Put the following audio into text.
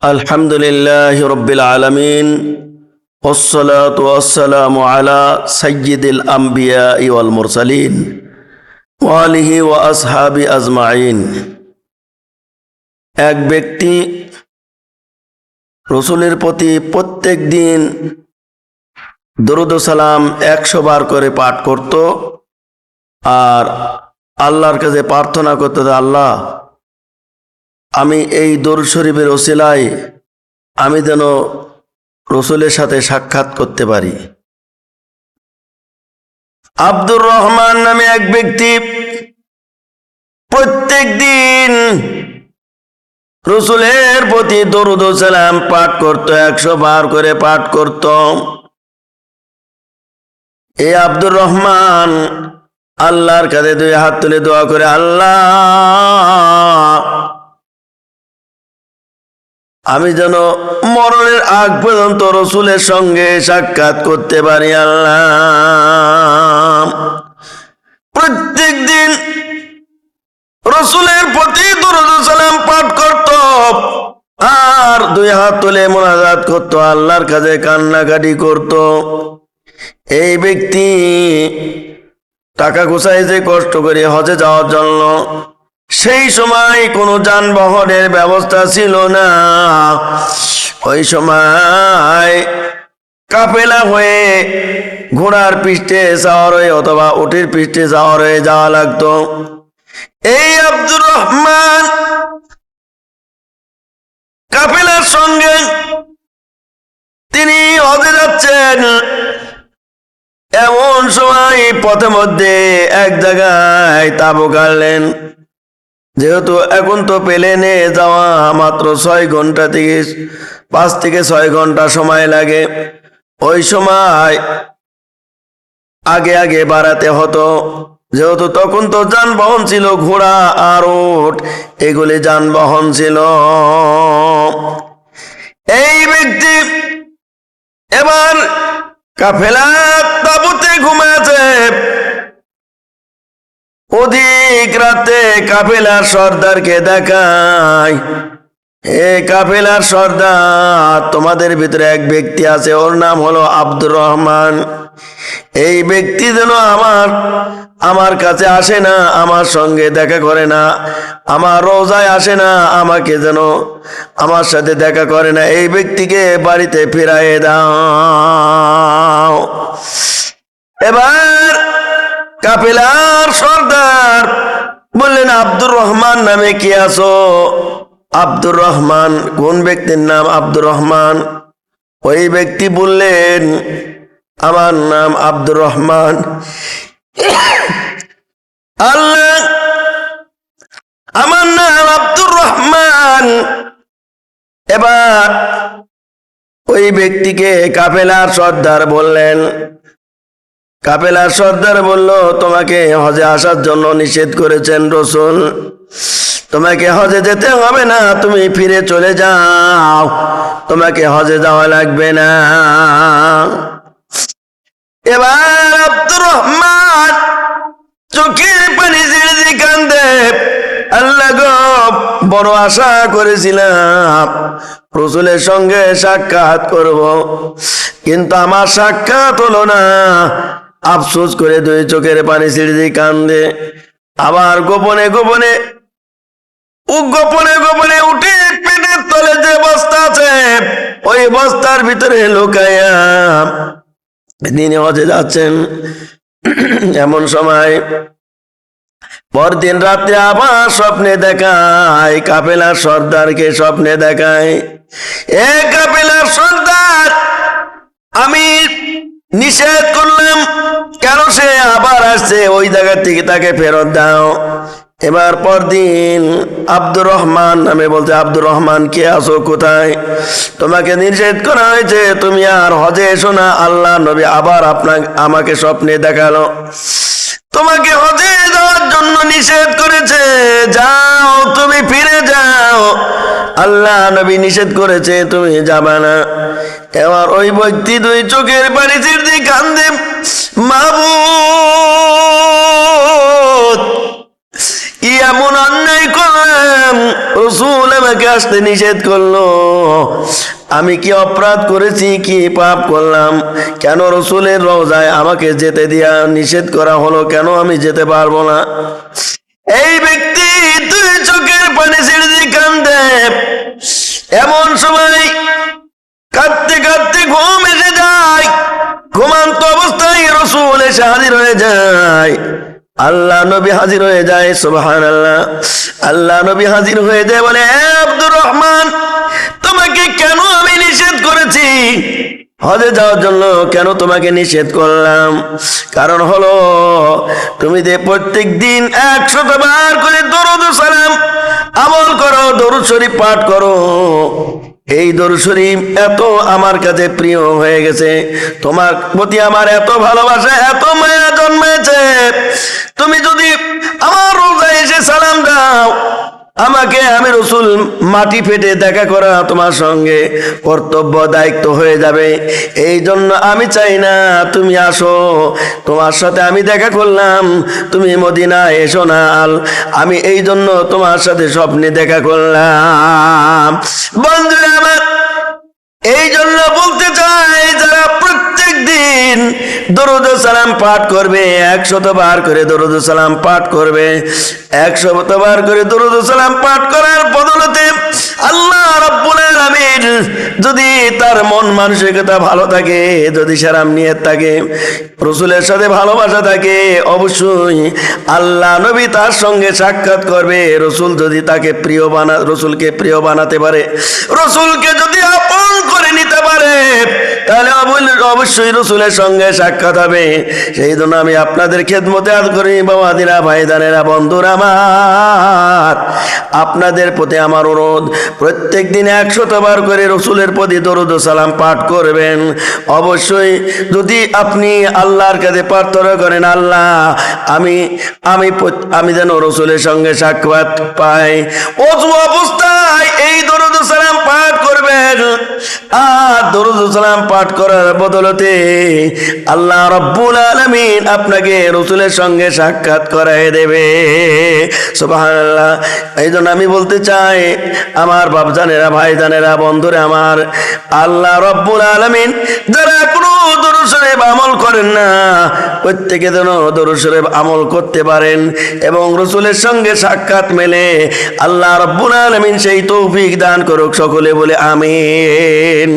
الحمد لله رب العالمين والصلاة والسلام على سيد الأنبياء والمرسلين وآله وأصحابه أجمعين। এক ব্যক্তি রসুলের প্রতি প্রত্যেক দিন দরুদ ও সালাম 100 বার করে পাঠ করত আর আল্লাহর কাছে প্রার্থনা করত, আল্লাহ আমি এই দরুদ শরীফের ওসিলায় আমি যেন রসুলের সাথে সাক্ষাৎ করতে পারি। আব্দুর রহমান নামে এক ব্যক্তি প্রত্যেক দিন রসুলের প্রতি দরুদ ও সালাম পাঠ করত, 100 বার করে পাঠ করত। এই আব্দুর রহমান আল্লাহর কাছে 2 হাত তুলে দোয়া করে, আল্লাহ আমি যেন মরণের আগ পর্যন্ত রসুলের সঙ্গে সাক্ষাৎ করতে পারি। আল্লাহ প্রত্যেক দিন রসুলের প্রতি দরুদ সালাম পাঠ করত আর 2 হাত তুলে মোনাজাত করত, আল্লাহর কাছে কান্নাকাটি করত। এই ব্যক্তি টাকা গুছাইছে কষ্ট করে হজে যাওয়ার জন্য। সেই সময় কোনো যানবাহনের ব্যবস্থা ছিল না। ওই সময় কাফেলা হয়ে ঘোড়ার পিঠে যাওয়ার হয়ে অথবা উটের পিঠে যাওয়ার হয়ে যাওয়া লাগতো। এই আব্দুর রহমান কাফেলার সঙ্গে তিনি হজে যাচ্ছেন। এমন সময় পথে মধ্যে এক জায়গায় তাঁবু গাড়লেন। যেহেতু এখন তো প্লেনে যাওয়া মাত্র 6 ঘন্টা থেকে 5 থেকে 6 ঘন্টা সময় লাগে। ওই সময় আগে আগে বাড়াতে হতো, যেহেতু তখন তো যানবাহন ছিল ঘোড়া আর উট, এগুলি যানবাহন ছিল। এই ব্যক্তি এবার কাফেলার তাঁবুতে ঘুমাচ্ছে। অধিক রাতে কাফেলার সর্দারকে দেখায়, এ কাফেলার সর্দার, তোমাদের ভিতরে এক ব্যক্তি আছে, ওর নাম হলো আব্দুর রহমান। এই ব্যক্তি যেন আমার কাছে আসে না, আমার সঙ্গে দেখা করে না, আমার রোজায় আসে না, আমাকে যেন আমার সাথে দেখা করে না, এই ব্যক্তিকে বাড়িতে ফিরাইয়ে দাও। এবার কাফেলার সর্দার বললেন, আব্দুর রহমান নামে কি আছো? আব্দুর রহমান, কোন ব্যক্তির নাম আব্দুর রহমান? ওই ব্যক্তি বললেন, আমার নাম আব্দুর রহমান। আল্লাহ, আমার নাম আব্দুর রহমান। এবার ওই ব্যক্তিকে কাফেলার সর্দার বললেন, কাফেলার সর্দার বলল, তোমাকে হজে আসার জন্য নিষেধ করেছেন রসুল, তোমাকে হজে যেতে হবে না, তুমি ফিরে চলে যাও, তোমাকে হজে যাওয়া লাগবে না। এবার আব্দুর রহমান চোখের পানি ছেড়ে কান্দে, আল্লাহ গো, বড় আশা করেছিলাম রসুলের সঙ্গে সাক্ষাৎ করব, কিন্তু আমার সাক্ষাৎ হলো না। আফসোস করে 2 চোখের পানি ছেড়ে কান্দে। আবার গোপনে গোপনে উঠে পেটের তলে যে বস্তা আছে, ওই বস্তার ভিতরে লুকাইয়া তিনি হজে যাচ্ছেন। এমন সময় পরদিন রাতে আবার স্বপ্নে দেখায়, কাফেলার সর্দারকে স্বপ্নে দেখায়, এ কাফেলার সর্দার, আমি নিষেধ করলাম, কেন সে আবার আসছে, ওই জায়গা থেকে তাকে ফেরত দাও। এবার পরদিন আব্দুর রহমান নামে বলতে, আব্দুর রহমান কে আছো, কোথায়? তোমাকে নিষেধ করা হয়েছে, তুমি আর হজে এসো না। আল্লাহ নবী আবার আমাকে স্বপ্নে দেখালো, তোমাকে হজে যাওয়ার জন্য নিষেধ করেছে, যাও, তুমি ফিরে যাও, আল্লাহ নবী নিষেধ করেছে, তুমি যাবে না। এবার ওই ব্যক্তি 2 চোখের পানি ছেড়ে কান্দে, মাবুদ, কি এমন অন্যায় করলাম রসুল আমাকে আসতে নিষেধ করলো, আমি কি অপরাধ করেছি, কি পাপ করলাম, কেন রসুলের রওজায় আমাকে যেতে দেয়া নিষেধ করা হলো, কেন আমি যেতে পারবো না? এই ব্যক্তি দুই চোখের পানি ছেড়ে দিয়ে কান্দে। এমন সময় কাঁদতে কাঁদতে ঘুম এসে যায়। ঘুমান্ত অবস্থায় রসুল এসে হাজির হয়ে যায়। আল্লাহ নবী হাজির হয়ে যায়। সুবহানাল্লাহ। আল্লাহ নবী হাজির হয়ে যায়, বলে হে আব্দুর রহমান, তোমাকে কেন আমি নিষেধ করেছি? হজে যাওয়ার জন্য কেন তোমাকে নিষেধ করলাম? কারণ হলো তুমি যে প্রত্যেক দিন 100 বার করে দরুদ ও সালাম আমল করো, দরুদ শরীফ পাঠ করো। এই দরুদ শরীফ এত আমার কাছে প্রিয় হয়ে গেছে, তোমার প্রতি আমার এত ভালোবাসা, এত মায়া জন্মেছে, তুমি যদি আমার রোজায় এসে সালাম দাও, আমাকে, আমি রসুল মাটি ফেটে দেখা করা তোমার সঙ্গে কর্তব্য দায়িত্ব হয়ে যাবে। এই জন্য আমি চাই না তুমি আসো, তোমার সাথে আমি দেখা করলাম, তুমি মদিনায় এসো না। আমি এই জন্য তোমার সাথে স্বপ্নে দেখা করলাম। বন্ধুরা আমার, এই জন্য বলতে চাই, যারা প্রত্যেক দিন দরুদ ও সালাম পাঠ করবে, 100 বার করে দরুদ ও সালাম পাঠ করবে, 100 বার করে দরুদ ও সালাম পাঠ করার বদলতে আল্লাহ রাব্বুল আলামিন যদি তার মন মানসিকতা ভালো থাকে, যদি সারাম নিয়ত থাকে, রসুলের সাথে ভালোবাসা থাকে, অবশ্যই আল্লাহ নবী তার সঙ্গে সাক্ষাৎ করবে। রসুল যদি তাকে রসুলকে প্রিয় বানাতে পারে, রসুলকে যদি আপন করে নিতে পারে, তাহলে অবশ্যই রসুলের সঙ্গে সাক্ষাৎ হবে। সেই জন্য আমি আপনাদের খেদমতে আজ করি, বাবাদিরা, ভাইদানেরা, বন্ধুরা আমার, আপনাদের প্রতি আমার অনুরোধ, প্রত্যেক দিন 100 বার করে রসুলের প্রতি দরুদ ও সালাম পাঠ করবেন। অবশ্যই যদি আপনি আল্লাহর কাছে প্রার্থনা করেন, আল্লাহ আমি যেন রসুলের সঙ্গে সাক্ষাৎ পাই, ওযু অবস্থায় এই দরুদ ও সালাম পাঠ করবেন। আর দরুদ ও সালাম পাঠ করার বদলতে আল্লাহ রাব্বুল আলামিন আপনাকে রসুলের সঙ্গে সাক্ষাৎ করায় দেবে। সুবহানাল্লাহ। এই জন্য আমি বলতে চাই, আমার বাপজানেরা, ভাইজানেরা, বন্ধুরা আমার, আল্লাহ রাব্বুল আলামিন যারা কোনো দরুদ শরীফ আমল করেন না, প্রত্যেকে যেন দরুদ শরীফ আমল করতে পারেন এবং রসুলের সঙ্গে সাক্ষাৎ মেলে। আল্লাহ রাব্বুল আলামিন সেই তৌফিক দান করুক। সকলে বলে আমিন।